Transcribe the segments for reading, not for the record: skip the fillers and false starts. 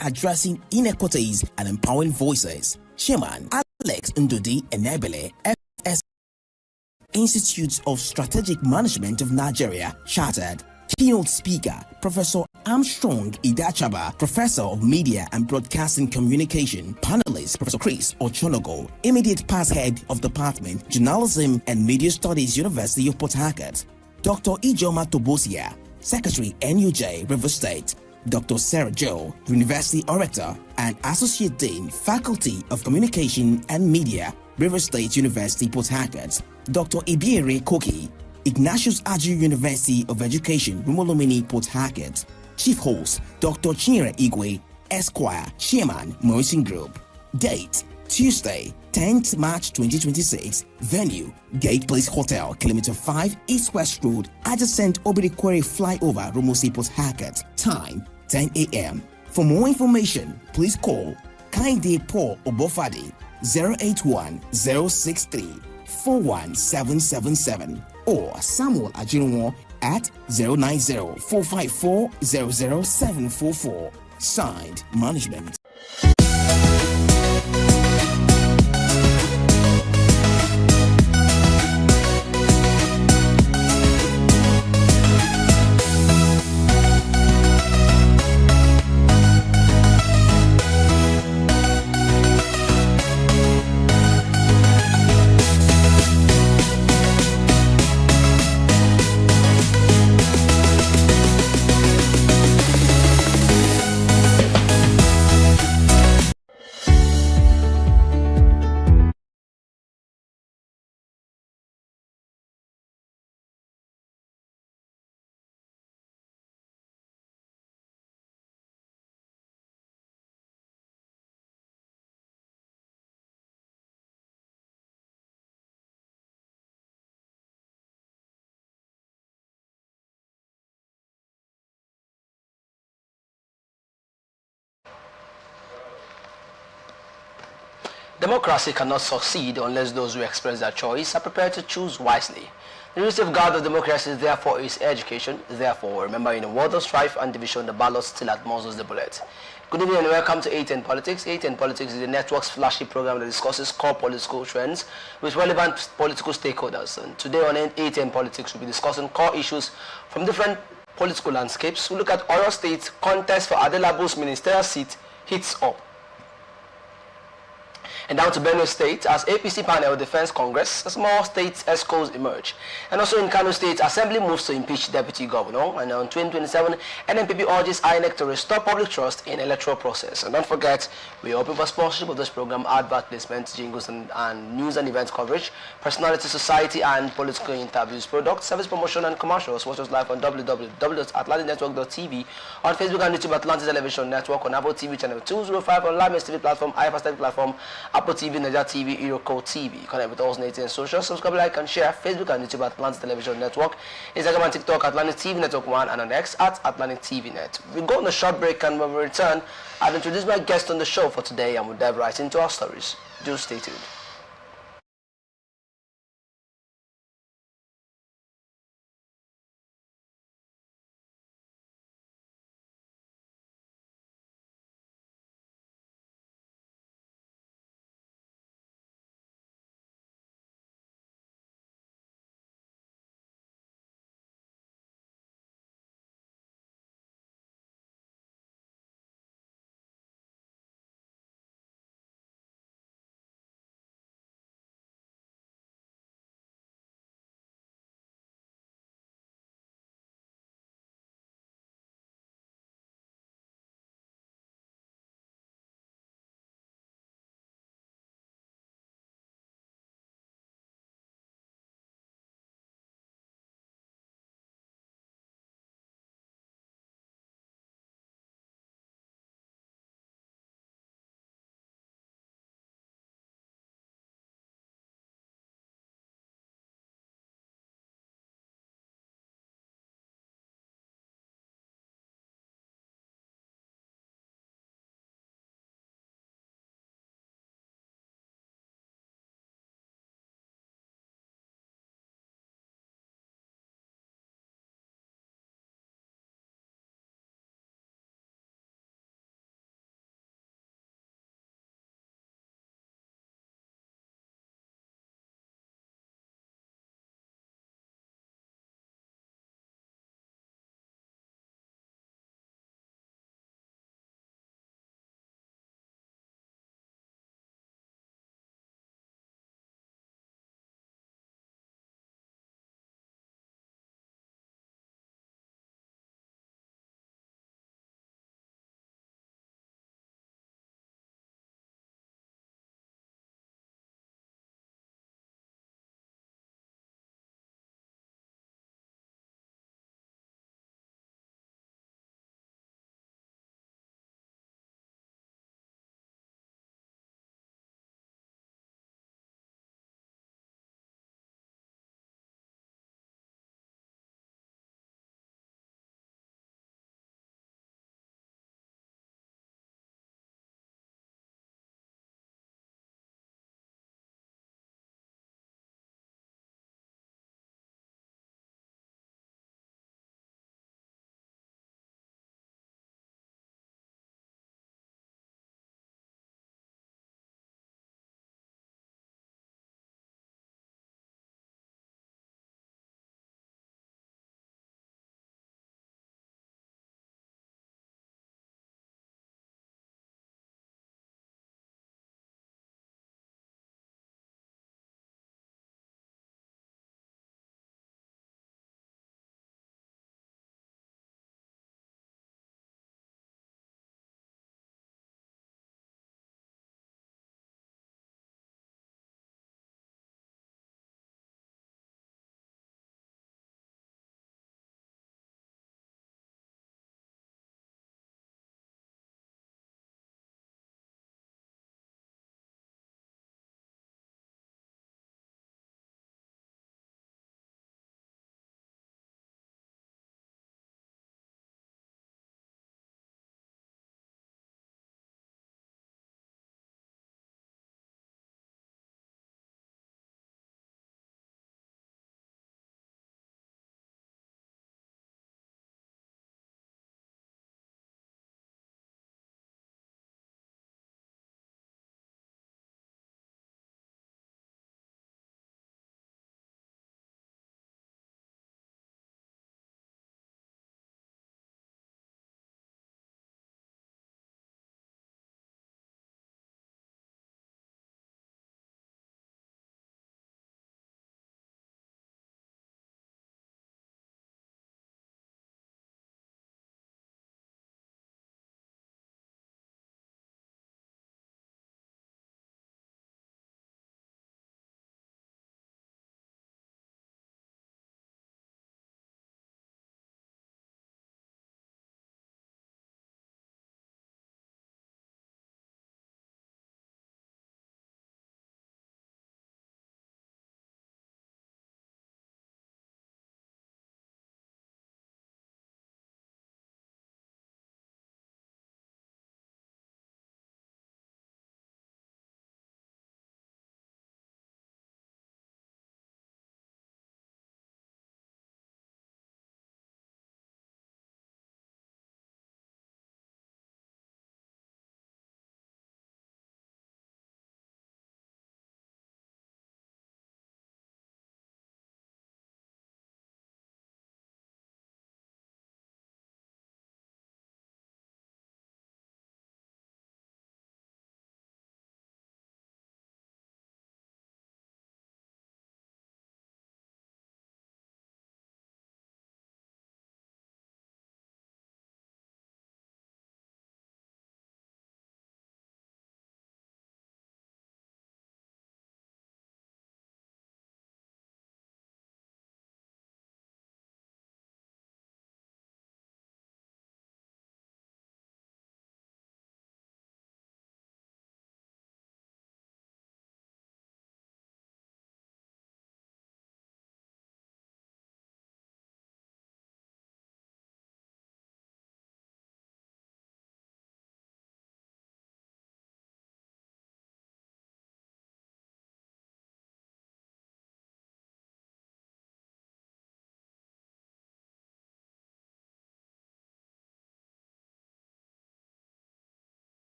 addressing inequities and empowering voices. Chairman Alex Ndudi Enebele, FS Institute of Strategic Management of Nigeria, Chartered. Keynote speaker, Professor Armstrong Idachaba, Professor of Media and Broadcasting Communication. Panelist, Professor Chris Ochonogo, Immediate Past Head of Department, Journalism and Media Studies, University of Port Harcourt. Dr. Ijoma Tobosia, Secretary, NUJ, River State. Dr. Sarah Joe, University Orator and Associate Dean, Faculty of Communication and Media, River State University, Port Harcourt. Dr. Ibiere Koki, Ignatius Aju University of Education, Rumolomini, Port Harcourt. Chief Host, Dr. Chinyere Igwe, Esquire, Chairman, Morrison Group. Date, Tuesday, 10th March 2026. Venue, Gate Place Hotel, Kilometer 5, East West Road, adjacent Obirikwere Flyover, Rumosi, Port Harcourt. Time, 10 a.m. For more information, please call Kainde Paul Obofade 081 063 41777 or Samuel Ajinwo at 090 454 00744. Signed, Management. Democracy cannot succeed unless those who express their choice are prepared to choose wisely. The real safeguard of democracy, therefore, is education. Therefore, remember, in a world of strife and division, the ballot still outmuzzles the bullet. Good evening and welcome to Atn Politics. Atn Politics is the network's flagship program that discusses core political trends with relevant political stakeholders. And today on Atn Politics, we'll be discussing core issues from different political landscapes. We'll look at Oyo State contest for Adelabu's ministerial seat heats up. And down to Benue State, as APC panel defends Congress, as more states ESCOs emerge. And also in Kano State, Assembly moves to impeach Deputy Governor. And on 2027, NNPP urges INEC to restore public trust in electoral process. And don't forget, we are open for sponsorship of this program, advert placement, jingles, and news and events coverage, personality, society, and political interviews, product, service promotion, and commercials. Watch us live on www.atlanticnetwork.tv, on Facebook and YouTube, Atlantic Television Network, on Apple TV channel 205, on Live TV platform, IFAS TV platform, Apple TV, Nigeria TV, Eurocode TV. Connect with us on ATN Social. Subscribe, like, and share. Facebook and YouTube at Atlantic Television Network. Instagram and TikTok, Atlantic TV Network 1, and on X at Atlantic TV Net. We go on a short break, and when we return, I'll introduce my guest on the show for today, and we'll dive right into our stories. Do stay tuned.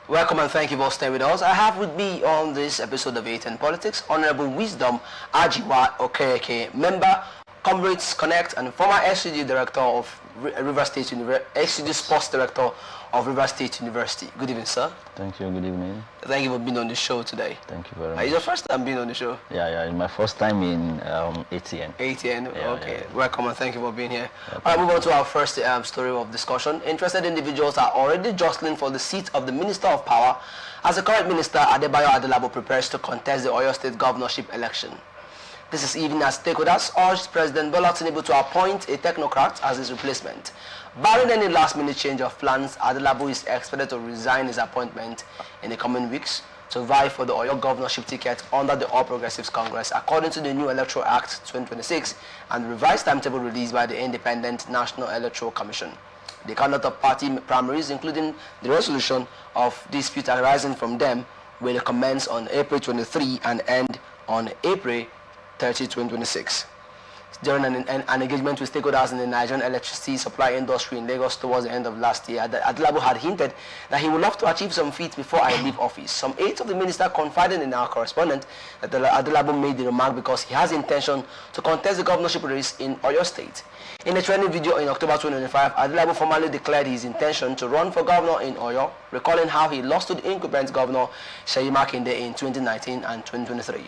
Welcome and thank you for staying with us. I have with me on this episode of Atn Politics Honorable Wisdom Ajiwa Okeke, member, Comrades Connect, and former SCD Director of River State University, SCD Sports Director of River State University. Good evening, sir. Thank you. Good evening. Thank you for being on the show today. Thank you very much. It's your first time being on the show? Yeah. It's my first time in ATN. ATN, yeah, okay. Yeah. Welcome and thank you for being here. All right, move on to our first story of discussion. Interested individuals are already jostling for the seat of the Minister of Power as the current Minister, Adebayo Adelabo, prepares to contest the Oyo State governorship election. This is even as stakeholders urged President Bola Tinubu to appoint a technocrat as his replacement. Barring any last-minute change of plans, Adelabo is expected to resign his appointment in the coming weeks to vie for the Oyo governorship ticket under the All Progressives Congress, according to the new Electoral Act 2026 and the revised timetable released by the Independent National Electoral Commission. The conduct of party primaries, including the resolution of disputes arising from them, will commence on April 23 and end on April 30, 2026. During an engagement with stakeholders in the Nigerian electricity supply industry in Lagos towards the end of last year, Adelabo had hinted that he would love to achieve some feats before I leave office. Some aides of the minister confided in our correspondent that Adelabo made the remark because he has intention to contest the governorship race in Oyo State. In a training video in October 2025, Adelabo formally declared his intention to run for governor in Oyo, recalling how he lost to the incumbent governor Seyi Makinde in 2019 and 2023.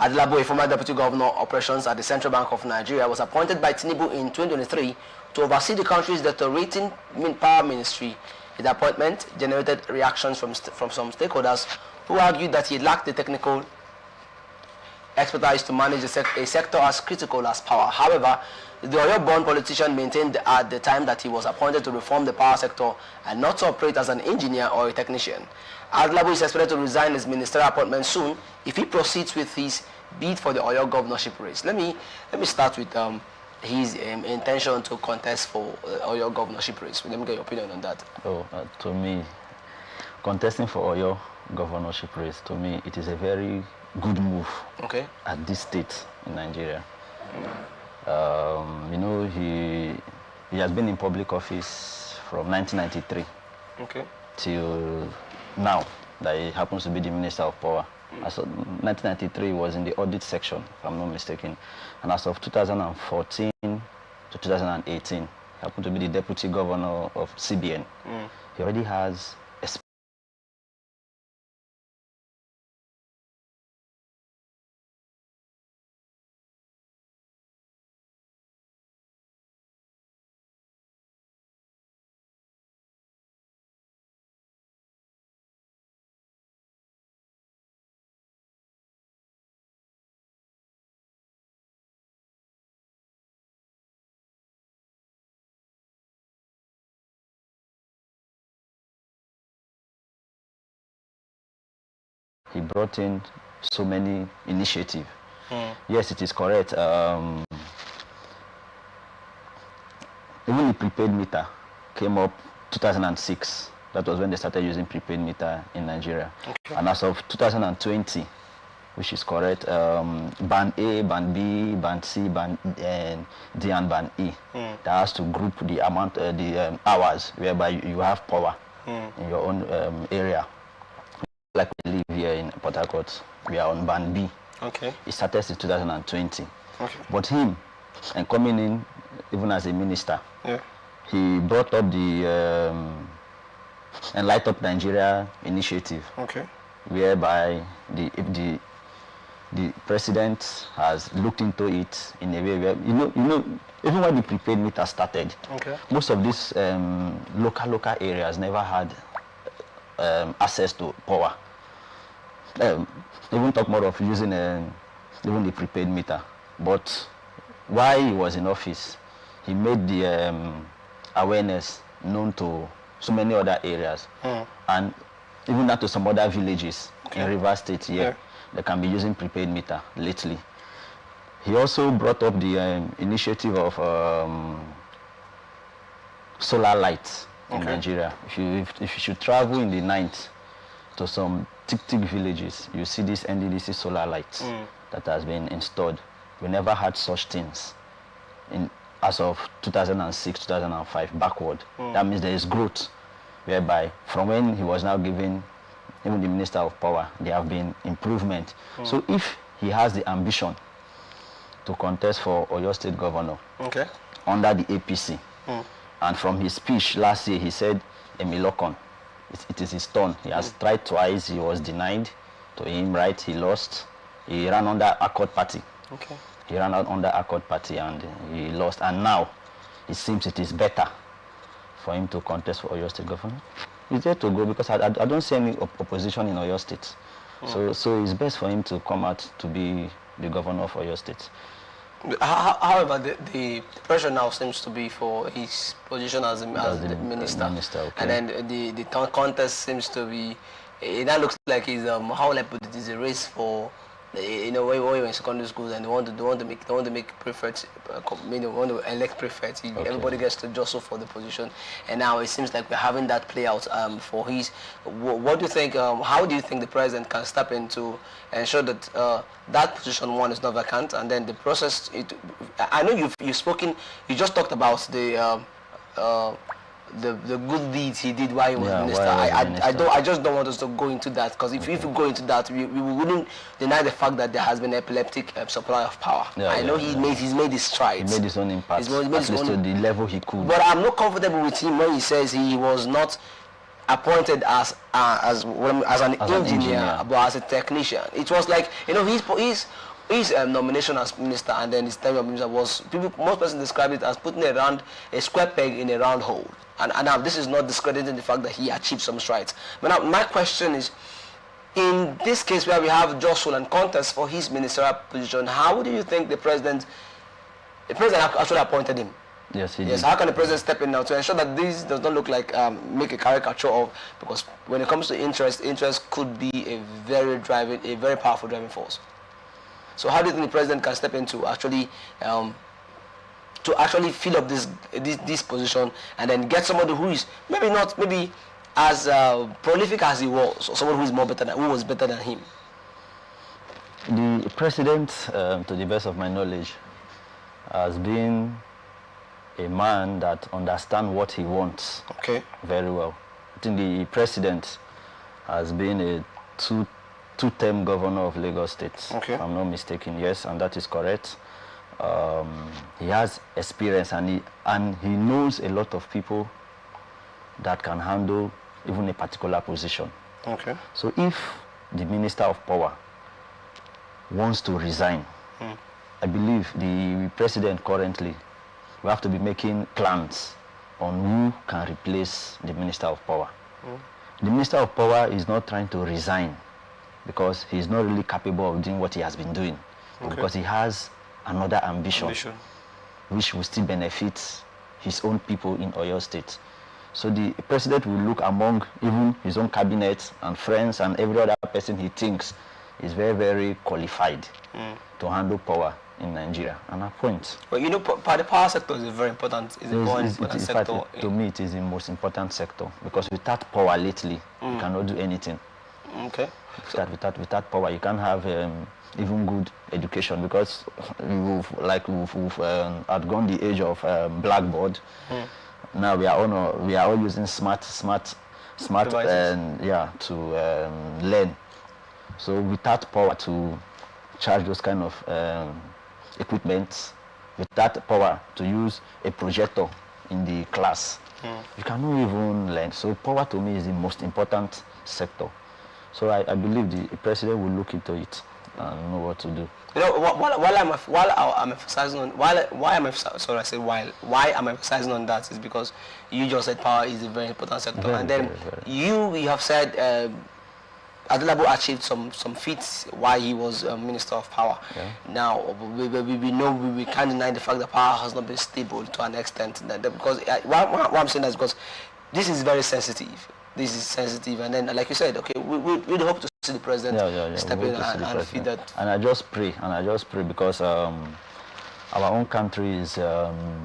Adelabo, a former deputy governor operations at the Central Bank of Nigeria, was appointed by Tinubu in 2023 to oversee the country's deteriorating power ministry. His appointment generated reactions from some stakeholders who argued that he lacked the technical expertise to manage a sector as critical as power. However, the Oyo-born politician maintained at the time that he was appointed to reform the power sector and not to operate as an engineer or a technician. Adelabo is expected to resign his ministerial appointment soon if he proceeds with his bid for the Oyo governorship race. Let me start with his intention to contest for Oyo governorship race. Let me get your opinion on that. To me, contesting for Oyo governorship race, to me, it is a very good move. Okay. At this state in Nigeria. He has been in public office from 1993 till now that he happens to be the Minister of Power. As of 1993 was in the audit section, if I'm not mistaken, and as of 2014 to 2018, he happened to be the Deputy Governor of CBN. He already has a He brought in so many initiatives. Yes, it is correct. Even the prepaid meter came up 2006. That was when they started using prepaid meter in Nigeria. And as of 2020, which is correct, band A, band B, band C, band D, and band E. That has to group the amount, the hours whereby you have power in your own area. Like we live here in Port Harcourt, we are on band B. It started in 2020. But him, and coming in even as a minister, he brought up the Light Up Nigeria initiative, whereby the president has looked into it in a way where, even when the prepaid meter started, most of these local areas never had access to power. Even talk more of using even the prepaid meter. But while he was in office, he made the awareness known to so many other areas, and even not to some other villages in River State here. They can be using prepaid meter lately. He also brought up the initiative of solar lights in Nigeria. If you should travel in the night to some tick villages, you see this NDDC solar lights that has been installed. We never had such things as of 2006, 2005 backward. That means there is growth whereby from when he was now given even the Minister of Power, there have been improvement. So if he has the ambition to contest for Oyo State Governor under the APC, and from his speech last year, he said, Emilokon, it is his turn. He has tried twice, he was denied to him, right? He lost. He ran under Accord Party. He ran out under Accord Party and he lost. And now, it seems it is better for him to contest for Oyo State Governor. He's there to go because I don't see any opposition in Oyo State. So it's best for him to come out to be the governor of Oyo State. However, the pressure now seems to be for his position as the minister. And then the contest seems to be, that looks like he's, how will I put it, is a race for, you know, when you're in secondary schools and they want to make prefects, they want to elect prefects. Everybody gets to jostle for the position, and now it seems like we're having that play out for his. What do you think? How do you think the president can step in to ensure that that position one is not vacant, and then the process? I know you've spoken. You just talked about the good deeds he did while he was minister. I just don't want us to go into that, because if we go into that, we wouldn't deny the fact that there has been epileptic supply of power. I know he's made his strides. He made his own impact, at least to the level he could. But I'm not comfortable with him when he says he was not appointed as an engineer, but as a technician. It was like, you know, his nomination as minister and then his term of minister was, most persons describe it as putting a square peg in a round hole. And now this is not discrediting the fact that he achieved some strides. But now my question is, in this case where we have jostle and contest for his ministerial position, how do you think the president actually appointed him? Yes, he did. How can the president step in now to ensure that this does not look like make a caricature of, because when it comes to interest could be a very powerful driving force. So how do you think the president can step in to actually fill up this position and then get somebody who is maybe as prolific as he was, or someone who was better than him? The president, to the best of my knowledge, has been a man that understands what he wants very well. I think the president has been a two-term governor of Lagos State, if I'm not mistaken. Yes, and that is correct. He has experience and he knows a lot of people that can handle even a particular position. So if the Minister of Power wants to resign, I believe the president currently will have to be making plans on who can replace the Minister of Power. The Minister of Power is not trying to resign because he is not really capable of doing what he has been doing, because he has another ambition which will still benefit his own people in Oyo State. So the president will look among even his own cabinet and friends and every other person he thinks is very, very qualified to handle power in Nigeria and appoint. Well, you know, the power sector is very important. It's sector. To me, it is the most important sector, because without power lately, you cannot do anything. Without power, you can't have even good education, because we've outgone the age of blackboard. Now we are all using smart to learn. So without power to charge those kind of equipment, without power to use a projector in the class, you cannot even learn. So power to me is the most important sector. So I believe the president will look into it and know what to do. You know, why I'm emphasizing on that is because you just said power is a very important sector, and then you have said Adelabu achieved some feats while he was Minister of Power. Now we can't deny the fact that power has not been stable to an extent. Because what I'm saying is because this is very sensitive. This is sensitive, and then like you said, we'd hope to see the president step in and feed that. And I just pray because our own country is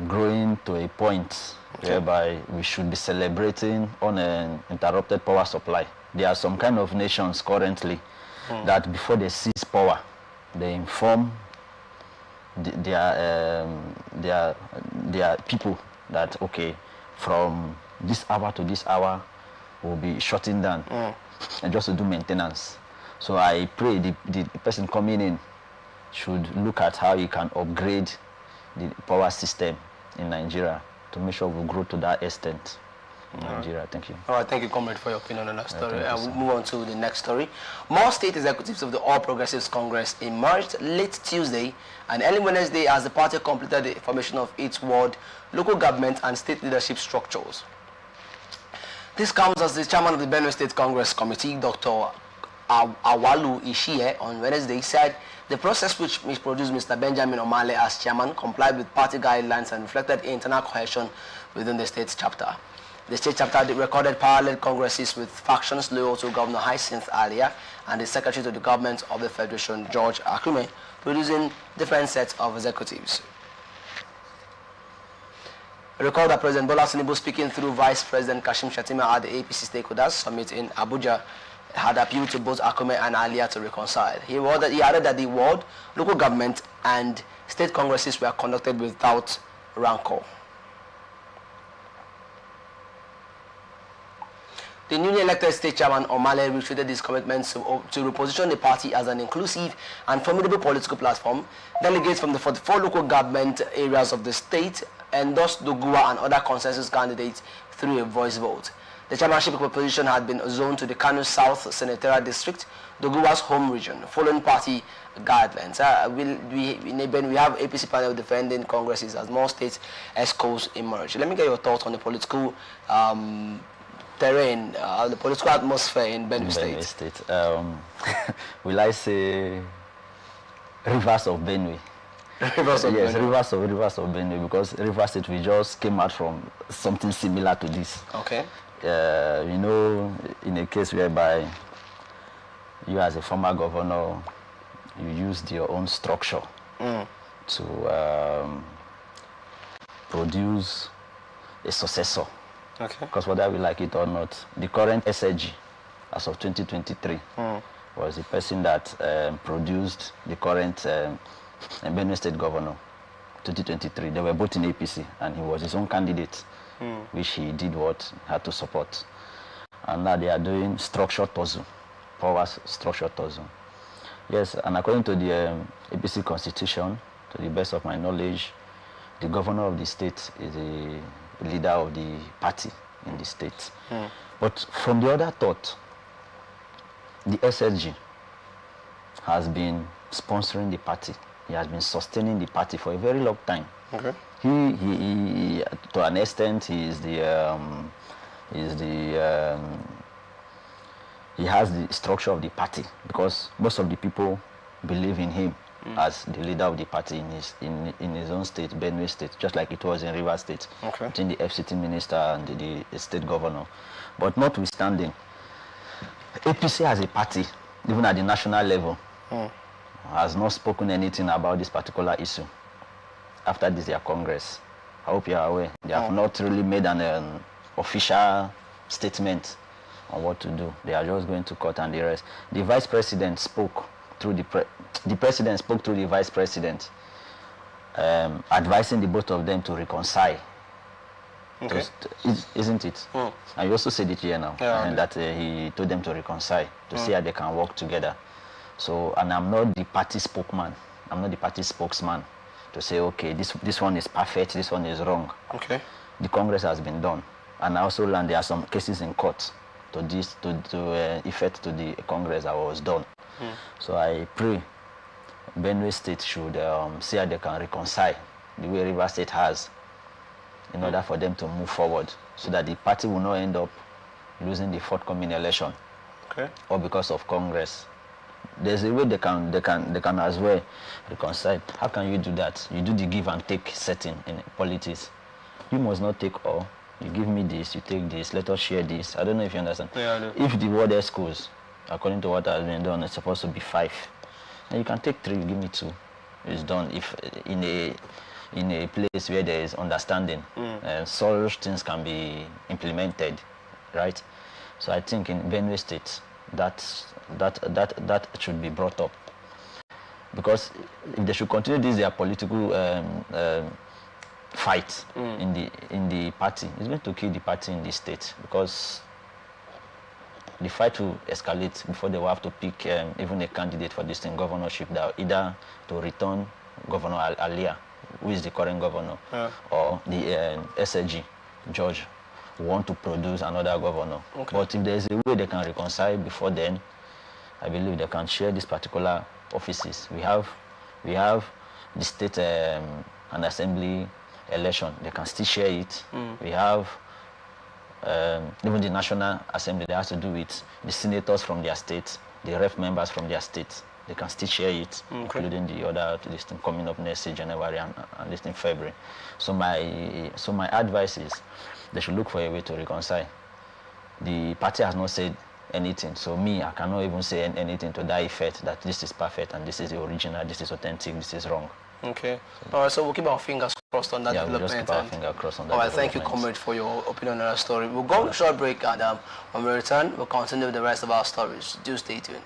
growing to a point whereby we should be celebrating uninterrupted power supply. There are some kind of nations currently that before they seize power, they inform their people that from this hour to this hour, will be shutting down and just to do maintenance. So I pray the person coming in should look at how he can upgrade the power system in Nigeria to make sure we grow to that extent in Nigeria. Thank you. All right, thank you, comrade, for your opinion on that story. I will move on to the next story. More state executives of the All Progressives Congress emerged late Tuesday and early Wednesday as the party completed the formation of its ward, local government and state leadership structures. This comes as the chairman of the Benue State Congress Committee, Dr. Awalu Ishie, on Wednesday said the process which produced Mr. Benjamin Omale as chairman complied with party guidelines and reflected internal cohesion within the state chapter. The state chapter recorded parallel congresses with factions loyal to Governor Hyacinth Alia and the Secretary to the Government of the Federation, George Akume, producing different sets of executives. Recall that President Bola Tinubu, speaking through Vice President Kashim Shettima at the APC Stakeholders Summit in Abuja, had appealed to both Akume and Alia to reconcile. He added that the ward, local government and state congresses were conducted without rancor. The newly elected state chairman Omale reiterated his commitments to reposition the party as an inclusive and formidable political platform. Delegates from the 44 local government areas of the state endorsed Doguwa and other consensus candidates through a voice vote. The chairmanship position had been zoned to the Kano South Senatorial District, Doguwa's home region, following party guidelines. We have APC panel defending congresses as more state ESCOs emerge. Let me get your thoughts on the political terrain, the political atmosphere in Benue State. Will I say rivers of Benue? Rivers of yes, Benue. rivers of Benue, because Rivers State, we just came out from something similar to this. Okay. You know, in a case whereby you as a former governor, you used your own structure to produce a successor. Okay. Because whether we like it or not, the current SAG, as of 2023, was the person that produced the current Benue State governor, 2023. They were both in APC, and he was his own candidate, which he did what he had to support. And now they are doing structure tussle, power structure tussle. Yes, and according to the APC constitution, to the best of my knowledge, the governor of the state is the leader of the party in the state. But from the other thought, the SLG has been sponsoring the party. He has been sustaining the party for a very long time. Okay. He to an extent, he has the structure of the party, because most of the people believe in him as the leader of the party in his own state, Benue State, just like it was in Rivers State, between the FCT minister and the state governor. But notwithstanding, APC as a party, even at the national level, has not spoken anything about this particular issue after this year Congress. I hope you are aware. They have not really made an official statement on what to do. They are just going to court and the rest. The vice president spoke through the president spoke through the vice president, advising the both of them to reconcile. Okay. Isn't it? And you also said it here now, and that he told them to reconcile, to see how they can work together. So, and I'm not the party spokesman. I'm not the party spokesman to say, okay, this one is perfect, this one is wrong. Okay. The Congress has been done, and I also learned there are some cases in court to effect to the Congress that was done. So I pray Benue State should see how they can reconcile the way Rivers State has, in order for them to move forward, so that the party will not end up losing the forthcoming election, or because of Congress. There's a way they can as well reconcile. How can you do that? You do the give and take setting in politics. You must not take all. You give me this, you take this, let us share this. I don't know if you understand. Yeah, I do. If the word schools, according to what has been done, it's supposed to be 5. And you can take 3, you give me 2. It's done. If in a place where there is understanding, such things can be implemented, right? So I think in Benue State, that should be brought up, because if they should continue this their political fight in the party, it's going to kill the party in the state, because the fight will escalate before they will have to pick even a candidate for this thing, governorship, that either to return Governor Alia, who is the current governor, or the SAG, George, want to produce another governor. Okay. But if there's a way they can reconcile before then, I believe they can share these particular offices. We have the state and assembly election. They can still share it. We have even the National Assembly. They have to do with the senators from their states, the rep members from their states. They can still share it, including the other listing coming up next year, January and this in February. So my advice is they should look for a way to reconcile. The party has not said anything, so I cannot even say anything to that effect, that this is perfect and this is the original, this is authentic, this is wrong. Okay. All right, so we'll keep our fingers crossed on that development. We'll just keep our fingers crossed on that. All right, thank you, comrade, for your opinion on our story. We'll go on a short break, and when we return, we'll continue with the rest of our stories. Do stay tuned.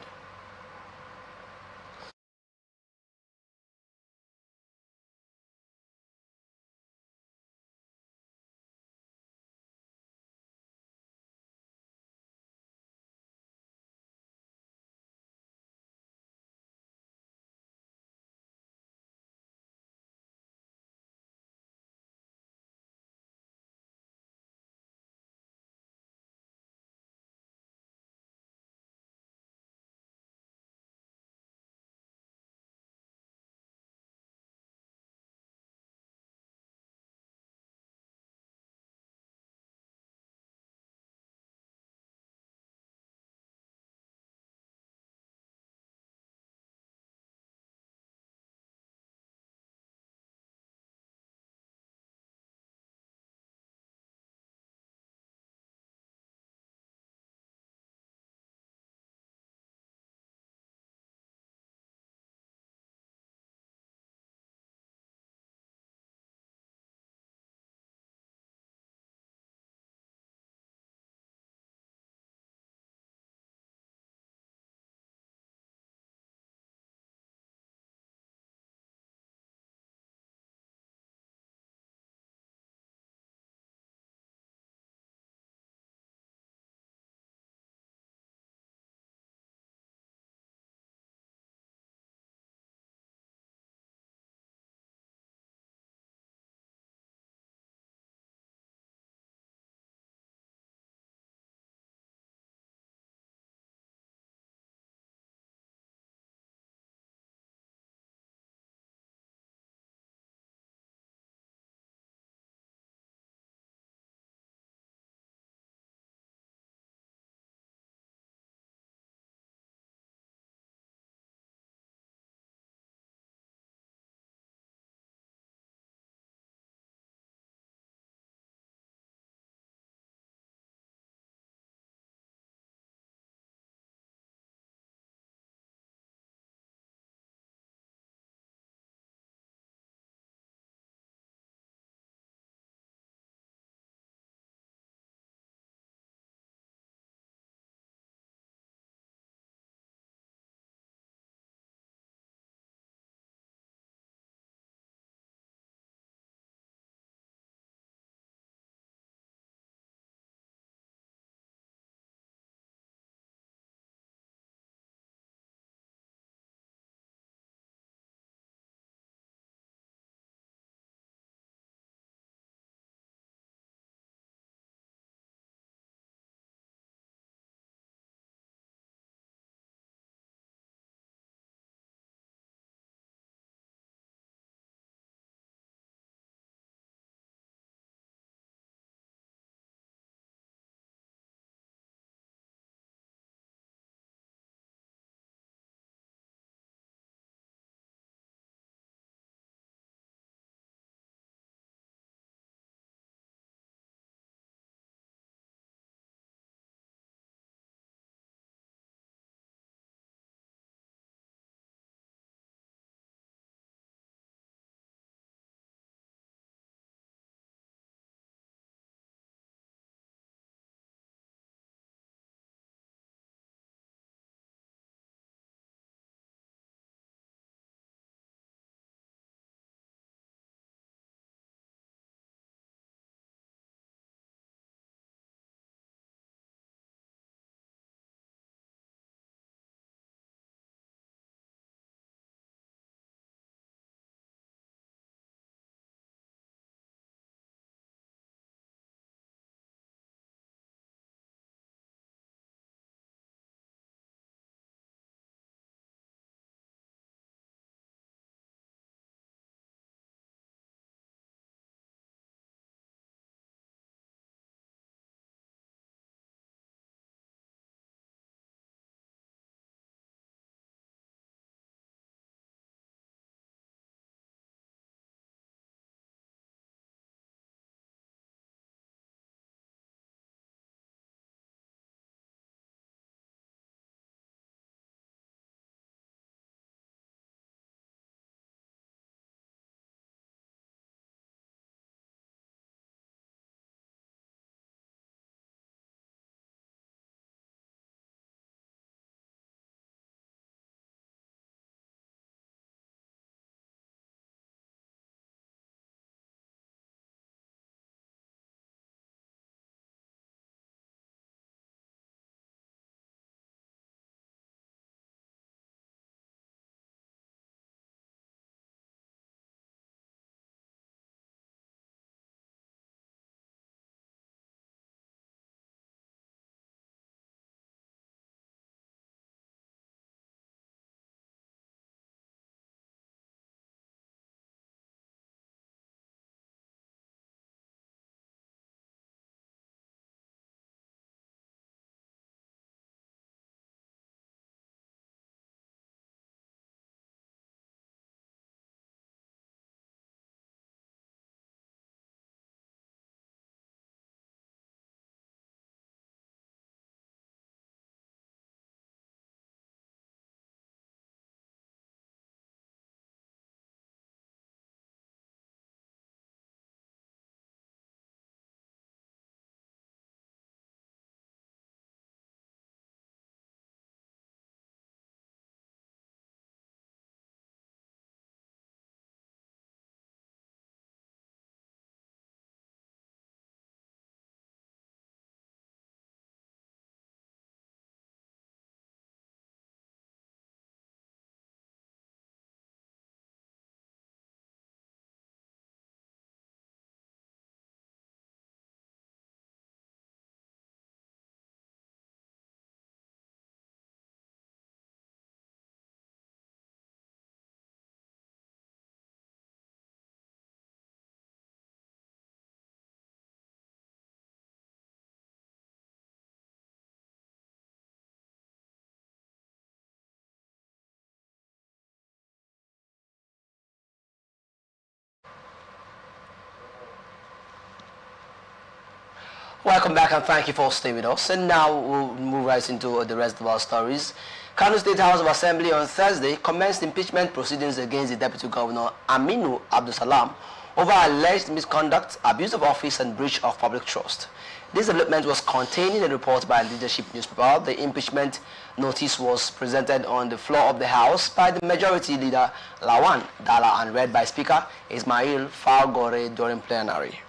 Welcome back and thank you for staying with us. And now we'll move right into the rest of our stories. Kano State House of Assembly on Thursday commenced impeachment proceedings against the Deputy Governor Aminu Abdulsalam over alleged misconduct, abuse of office and breach of public trust. This development was contained in a report by a leadership newspaper. The impeachment notice was presented on the floor of the House by the Majority Leader Lawan Dala and read by Speaker Ismail Falgore during plenary.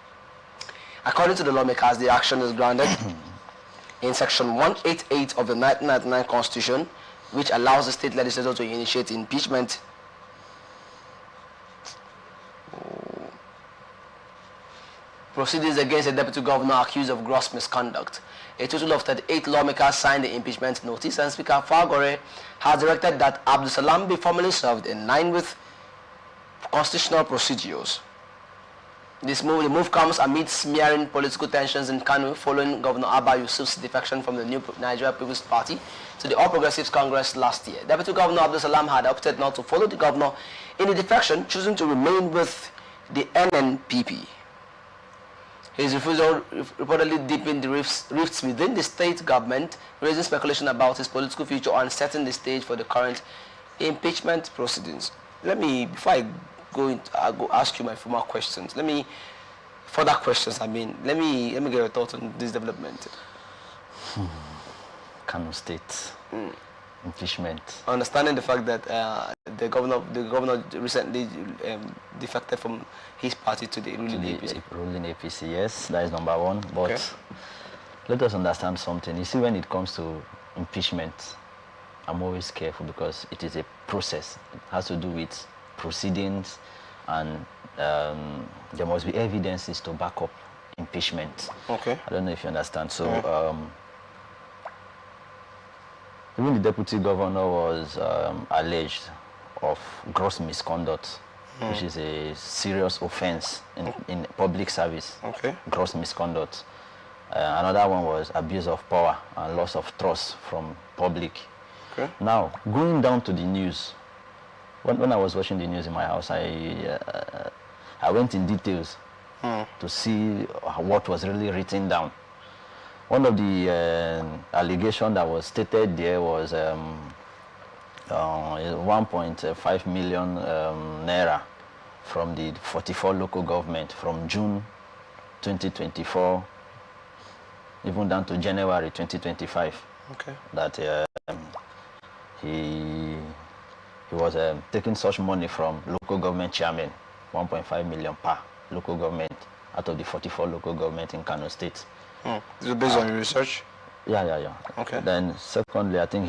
According to the lawmakers, the action is grounded in Section 188 of the 1999 Constitution, which allows the state legislature to initiate impeachment proceedings against a deputy governor accused of gross misconduct. A total of 38 lawmakers signed the impeachment notice, and Speaker Falgore has directed that Abdulsalam be formally served in line with constitutional procedures. The move comes amid smearing political tensions in Kano following Governor Abba Yusuf's defection from the New Nigeria People's Party to the All Progressives Congress last year. Deputy Governor Abdulsalam had opted not to follow the governor in the defection, choosing to remain with the NNPP. His refusal reportedly deepened the rifts within the state government, raising speculation about his political future and setting the stage for the current impeachment proceedings. Before I go ask you my formal questions. Let me get your thoughts on this development. Kano State impeachment. Understanding the fact that the governor recently defected from his party to the ruling APC. Ruling APC, yes, that is number one. But okay, let us understand something. You see, when it comes to impeachment, I'm always careful because it is a process. It has to do with proceedings, and there must be evidences to back up impeachment. Okay. I don't know if you understand. So even the deputy governor was alleged of gross misconduct, which is a serious offense in public service. Okay. Gross misconduct. Another one was abuse of power and loss of trust from public. Okay. Now, going down to the news, when I was watching the news in my house, I went in details to see what was really written down. One of the allegations that was stated there was 1.5 million naira from the 44 local government from June 2024 even down to January 2025. Okay. That he was taking such money from local government chairman, 1.5 million per local government out of the 44 local government in Kano State. Is it based on your research? Yeah. Okay. Then secondly, I think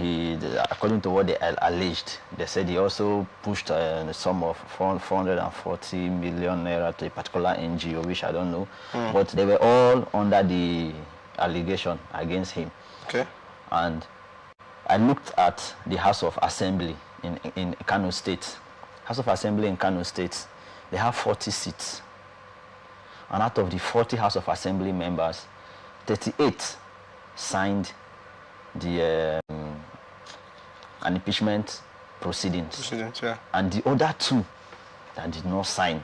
according to what they alleged, they said he also pushed a sum of 440 million naira to a particular NGO, which I don't know. But they were all under the allegation against him. Okay. And I looked at the House of Assembly in Kano State. House of Assembly in Kano State, they have 40 seats. And out of the 40 House of Assembly members, 38 signed the an impeachment proceedings. Yeah. And the other two that did not sign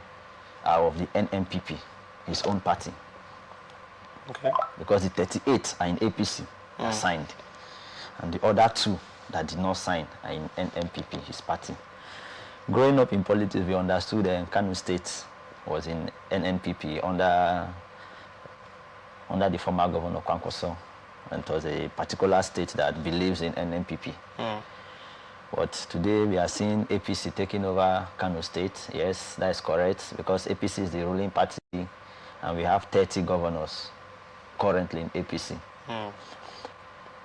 are of the NNPP, his own party. Okay. Because the 38 are in APC, are signed. And the other two that did not sign are in NNPP, his party. Growing up in politics, we understood that Kano State was in NNPP under the former governor Kwankwaso, and it was a particular state that believes in NNPP. But today we are seeing APC taking over Kano State. Yes, that is correct, because APC is the ruling party, and we have 30 governors currently in APC.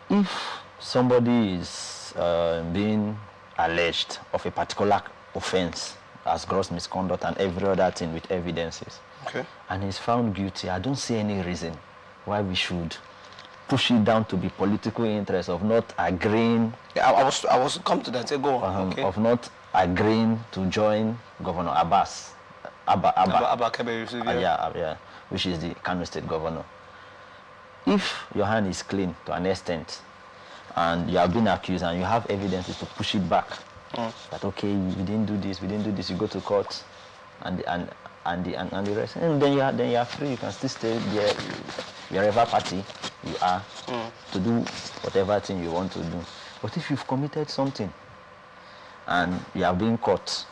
If somebody is being alleged of a particular offense as gross misconduct and every other thing with evidences, okay, and is found guilty, I don't see any reason why we should push it down to be political interest of not agreeing. Yeah, I was come to that. Say go. Okay. Of not agreeing to join Governor Abba Kebe Yusuf, yeah, which is the Kano State governor. If your hand is clean to an extent, and you have been accused, and you have evidences to push it back, that okay, we didn't do this, you go to court, and the rest, and then you are free. You can still stay there. wherever party you are to do whatever thing you want to do. But if you've committed something and you have been caught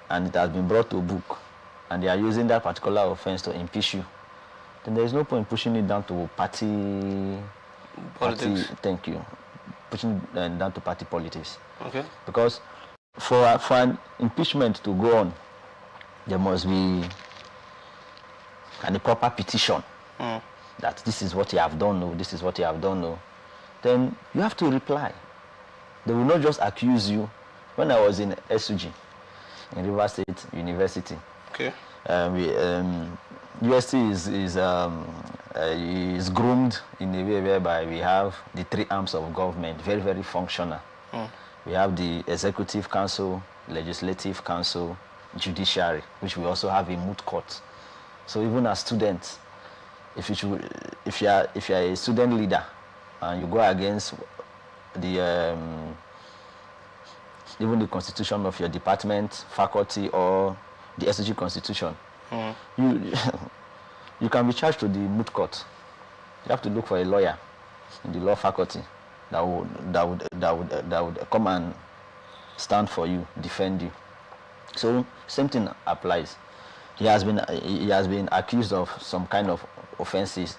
and it has been brought to book and they are using that particular offense to impeach you, then there is no point pushing it down to party politics. Thank you. Pushing it down to party politics. Okay. Because for an impeachment to go on, there must be a proper petition that this is what you have done, no, this is what you have done, no. Then you have to reply. They will not just accuse you. When I was in SUG, in River State University, okay, UST is groomed in a way whereby we have the three arms of government, very, very functional. We have the Executive Council, Legislative Council, Judiciary, which we also have a moot court. So even as students, if you are a student leader and you go against the even the constitution of your department, faculty, or the SUG constitution, you can be charged to the moot court. You have to look for a lawyer in the law faculty that would come and stand for you, defend you. So same thing applies. He has been accused of some kind of offenses,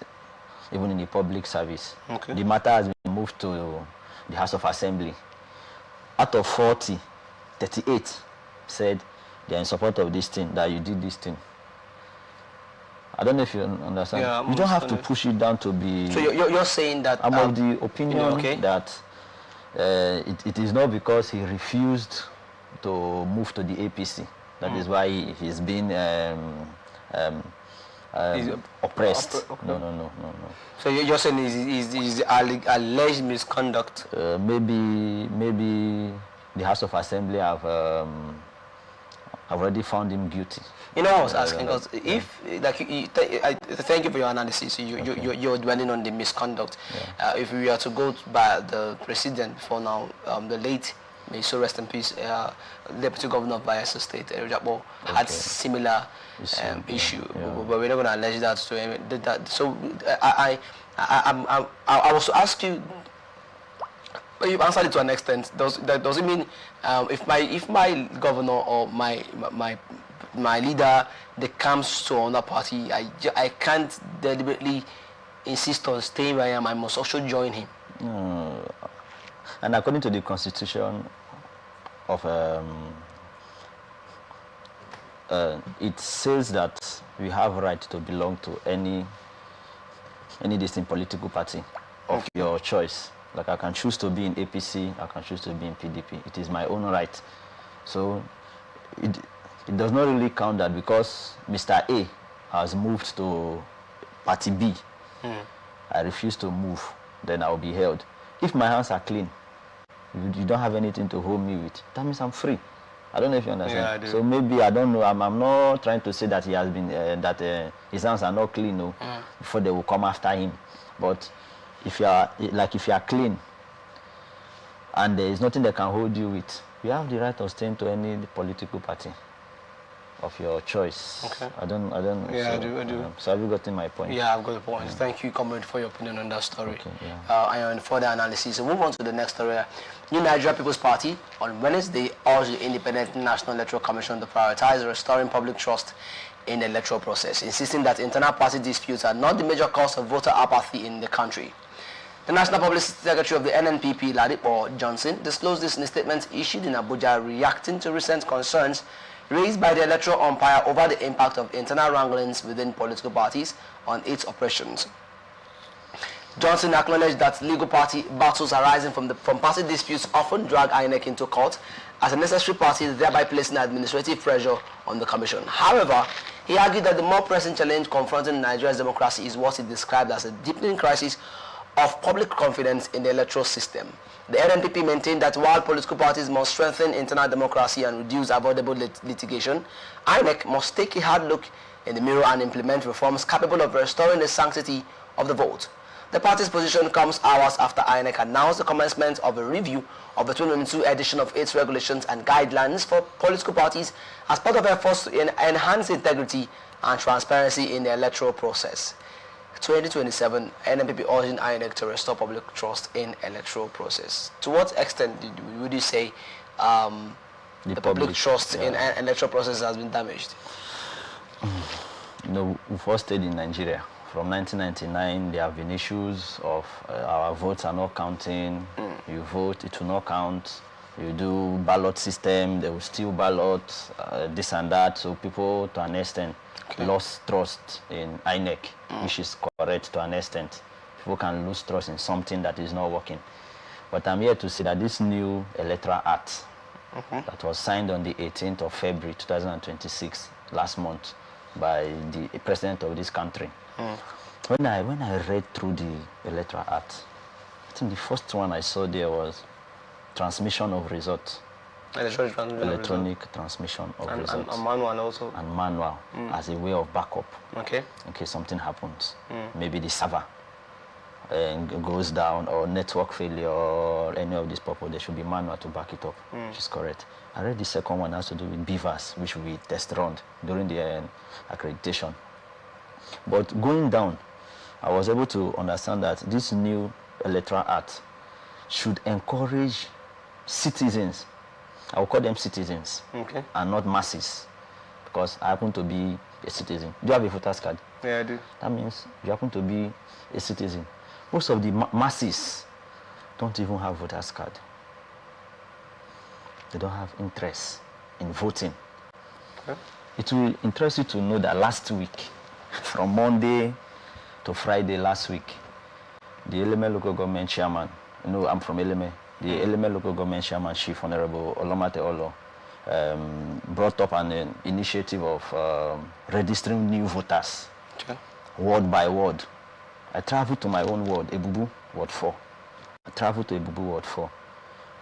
even in the public service. Okay. The matter has been moved to the House of Assembly. Out of 40, 38 said they are in support of this thing, that you did this thing. I don't know if you understand. Yeah, you don't have to push it down to be... So you're saying that... I'm of the opinion that it is not because he refused to move to the APC. That is why he's been oppressed. Okay. No. So you're saying is alleged misconduct? Maybe the House of Assembly have already found him guilty. You know, I was asking because if, like, thank you for your analysis. You're dwelling on the misconduct. Yeah. If we are to go by the president for now, the late, may so rest in peace, Deputy Governor of Bayelsa State, Ejabo, had similar issue, but we're not going to allege that to him. So I was to ask you. But you've answered it to an extent. Does it mean if my governor or my leader that comes to another party, I can't deliberately insist on staying where I am. I must also join him. And according to the constitution of it says that we have right to belong to any distinct political party of your choice. Like I can choose to be in APC, I can choose to be in PDP. It is my own right. So it does not really count that because Mr. A has moved to Party B, I refuse to move, then I will be held. If my hands are clean, you don't have anything to hold me with, that means I'm free. I don't know if you understand. Yeah, I do. So maybe, I don't know, I'm not trying to say that he has been, his hands are not clean, no, before they will come after him. But if you are clean and there is nothing that can hold you with, you have the right of staying to any political party of your choice. Okay. I don't. Yeah, so, I do. So have you gotten my point? Yeah, I've got the point. Thank you, comrade, for your opinion on that story. Okay, yeah. And further analysis. So move on to the next story. New Nigeria People's Party on Wednesday urged the Independent National Electoral Commission to prioritize restoring public trust in the electoral process, insisting that internal party disputes are not the major cause of voter apathy in the country. The National Publicity Secretary of the NNPP, Ladipo Johnson, disclosed this in a statement issued in Abuja reacting to recent concerns raised by the electoral umpire over the impact of internal wranglings within political parties on its operations. Johnson acknowledged that legal party battles arising from party disputes often drag INEC into court as a necessary party, thereby placing administrative pressure on the commission. However, he argued that the more pressing challenge confronting Nigeria's democracy is what he described as a deepening crisis of public confidence in the electoral system. The NNPP maintained that while political parties must strengthen internal democracy and reduce avoidable litigation, INEC must take a hard look in the mirror and implement reforms capable of restoring the sanctity of the vote. The party's position comes hours after INEC announced the commencement of a review of the 2022 edition of its regulations and guidelines for political parties as part of efforts to enhance integrity and transparency in the electoral process. 2027, NNPP urging INEC to restore public trust in electoral process. To what extent would you say the public trust in electoral process has been damaged? You know, we first stayed in Nigeria. From 1999, there have been issues of our votes are not counting. You vote, it will not count. You do ballot system, they will steal ballots, this and that. So people, to an extent, lost trust in INEC, which is correct to an extent. People can lose trust in something that is not working. But I'm here to say that this new electoral act that was signed on the 18th of February 2026, last month, by the president of this country. When I read through the electoral act, I think the first one I saw there was transmission of results. Electronic transmission of results. And manual also. And manual as a way of backup. Okay. In case something happens. Maybe the server goes down, or network failure, or any of these purpose, there should be manual to back it up, which is correct. I read the second one has to do with beavers, which we test run during the accreditation. But going down, I was able to understand that this new electoral act should encourage citizens. I will call them citizens, and not masses, because I happen to be a citizen. Do you have a voter's card? Yeah, I do. That means you happen to be a citizen. Most of the masses don't even have voter's card. They don't have interest in voting. It will interest you to know that last week, from Monday to Friday last week, the Eleme local government chairman, you know, I'm from Eleme, the Eleme local government chairman, Chief Honorable Olomate Olo, brought up an initiative of registering new voters, word by word. I traveled to my own ward, Ebubu, Ward 4. I traveled to Ebubu, Ward 4.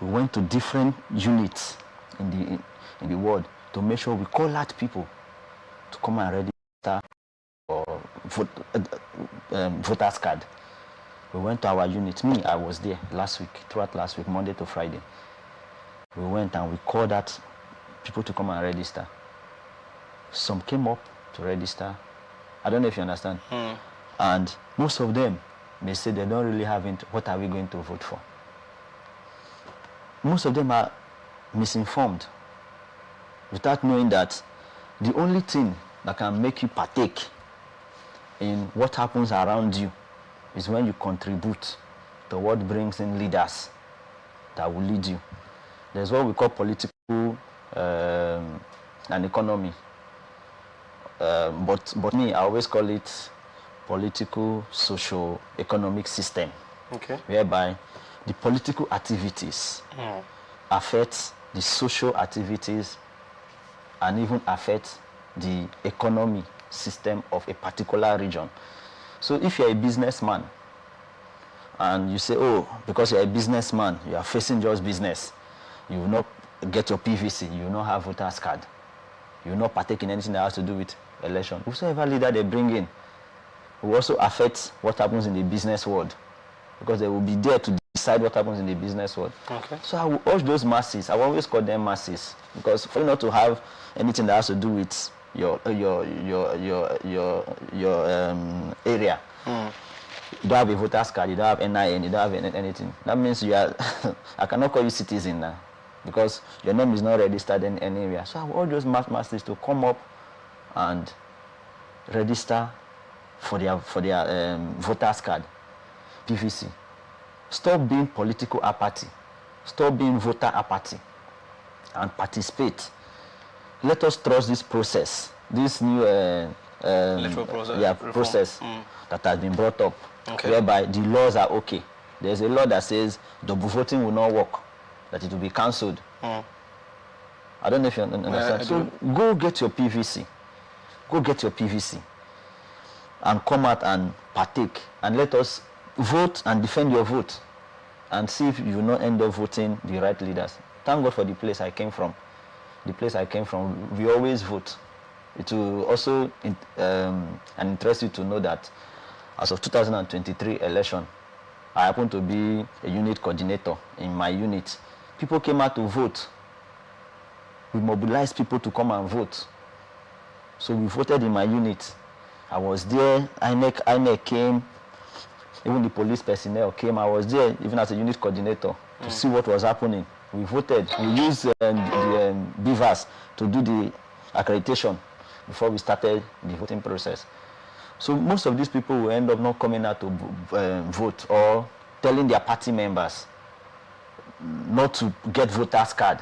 We went to different units in the ward to make sure we call out people to come and register for voter's card. We went to our unit. Me, I was there last week, throughout last week, Monday to Friday. We went and we called out people to come and register. Some came up to register. I don't know if you understand. And most of them may say they don't really have it. What are we going to vote for? Most of them are misinformed without knowing that the only thing that can make you partake in what happens around you is when you contribute to what brings in leaders that will lead you. There's what we call political and economy. But me, I always call it political, socio-economic system, whereby the political activities affect the social activities and even affect the economy system of a particular region. So if you're a businessman and you say, oh, because you're a businessman, you are facing just business, you will not get your PVC, you will not have voter's card, you will not partake in anything that has to do with election. Whosoever leader they bring in will also affect what happens in the business world, because they will be there to decide what happens in the business world. So I will urge those masses, I will always call them masses, because for you not to have anything that has to do with your area, you don't have a voter's card, you don't have NIN, you don't have anything. That means you are, I cannot call you citizen now, because your name is not registered in any area. So I will urge those masses to come up and register for their voter's card, PVC. Stop being political apathy. Stop being voter apathy, and participate. Let us trust this process, this new process that has been brought up, whereby the laws are okay. There's a law that says double voting will not work, that it will be cancelled. I don't know if you understand. So go get your PVC. Go get your PVC and come out and partake, and let us vote and defend your vote and see if you will not end up voting the right leaders. Thank God for the place I came from. The place I came from, we always vote. It will also interest you to know that as of 2023 election, I happen to be a unit coordinator in my unit. People came out to vote. We mobilized people to come and vote. So we voted in my unit. I was there. INEC came. Even the police personnel came. I was there, even as a unit coordinator, to see what was happening. We voted. We used the beavers to do the accreditation before we started the voting process. So most of these people will end up not coming out to vote, or telling their party members not to get voters card,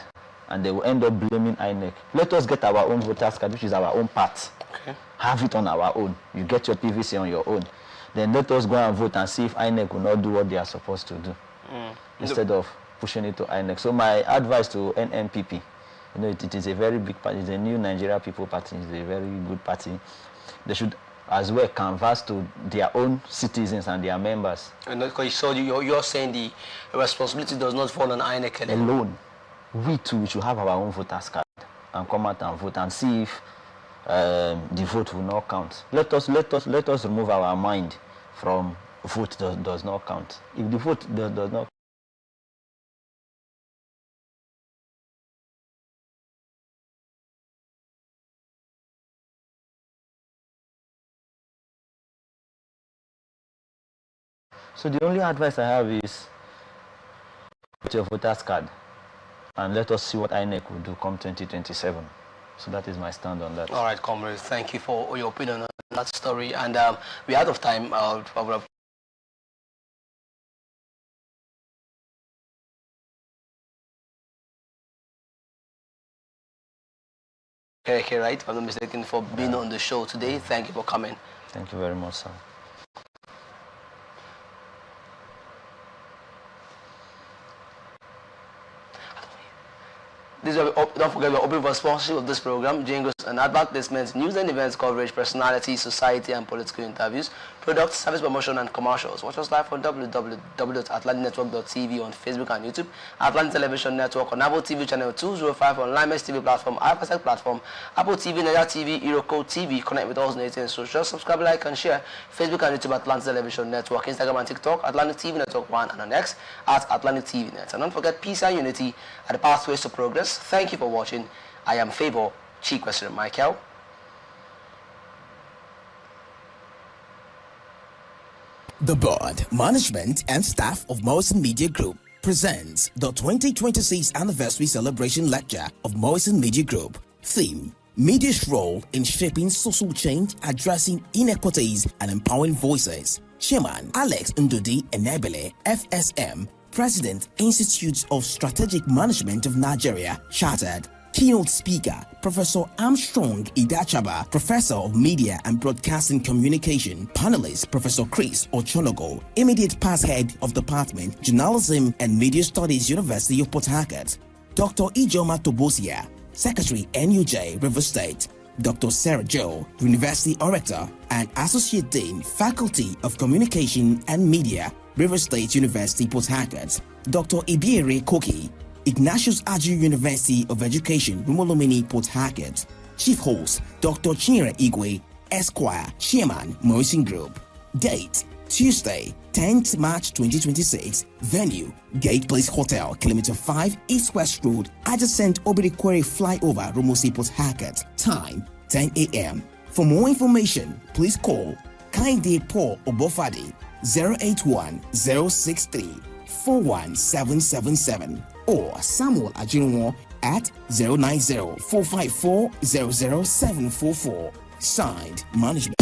and they will end up blaming INEC. Let us get our own voters card, which is our own part. Okay. Have it on our own. You get your PVC on your own. Then let us go and vote and see if INEC will not do what they are supposed to do, instead of pushing it to INEC. So my advice to NNPP, it is a very big party. It's a new Nigeria People Party. It's a very good party. They should as well canvass to their own citizens and their members. And because you're saying the responsibility does not fall on INEC alone. We too, we should have our own voters card and come out and vote and see if the vote will not count. Let us remove our mind from vote does not count. If the vote does not. So the only advice I have is put your voters card and let us see what INEC will do come 2027. So that is my stand on that. All right, comrades, thank you for your opinion on that story. And we're out of time. Okay, right, if I'm not mistaken, for being on the show today. Thank you for coming. Thank you very much, sir. Don't forget, we're open for sponsorship of this program, jingles and advertisements, news and events coverage, personality, society and political interviews, products, service promotion and commercials. Watch us live on www.atlanticnetwork.tv on Facebook and YouTube, Atlantic Television Network on Apple TV channel 205 on Limex TV platform, iPasec platform, Apple TV, Nigeria TV, Eurocode TV. Connect with us on 18 social. Subscribe, like and share. Facebook and YouTube, Atlantic Television Network, Instagram and TikTok, Atlantic TV Network 1, and on X at Atlantic TV Net. And don't forget, peace and unity are the pathways to progress. Thank you for watching. I am Favor Chikwesiri Michael. The board, management, and staff of Morrison Media Group presents the 2026 Anniversary Celebration Lecture of Morrison Media Group. Theme: Media's role in shaping social change, addressing inequities, and empowering voices. Chairman Alex Ndudi Enabele, FSM, President, Institute of Strategic Management of Nigeria, Chartered. Keynote speaker, Professor Armstrong Idachaba, Professor of Media and Broadcasting Communication. Panelist, Professor Chris Ochonogo, Immediate Past Head of Department, Journalism and Media Studies, University of Port Harcourt. Dr. Ijoma Tobosia, Secretary, NUJ, River State. Dr. Sarah Joe, University Orator and Associate Dean, Faculty of Communication and Media, River State University, Port Harcourt. Dr. Ibiere Koki, Ignatius Aju University of Education, Rumolomini, Port Harcourt. Chief Host, Dr. Chinyere Igwe, Esquire, Chairman, Morrison Group. Date: Tuesday, 10th March 2026. Venue: Gate Place Hotel, Kilometer 5, East West Road, adjacent Obirikwere Flyover, Rumosi, Port Harcourt. Time: 10 a.m. For more information, please call Kainde Paul Obofade 081-063-41777 or Samuel Ajinwo at 090-454-00744. Signed, Management.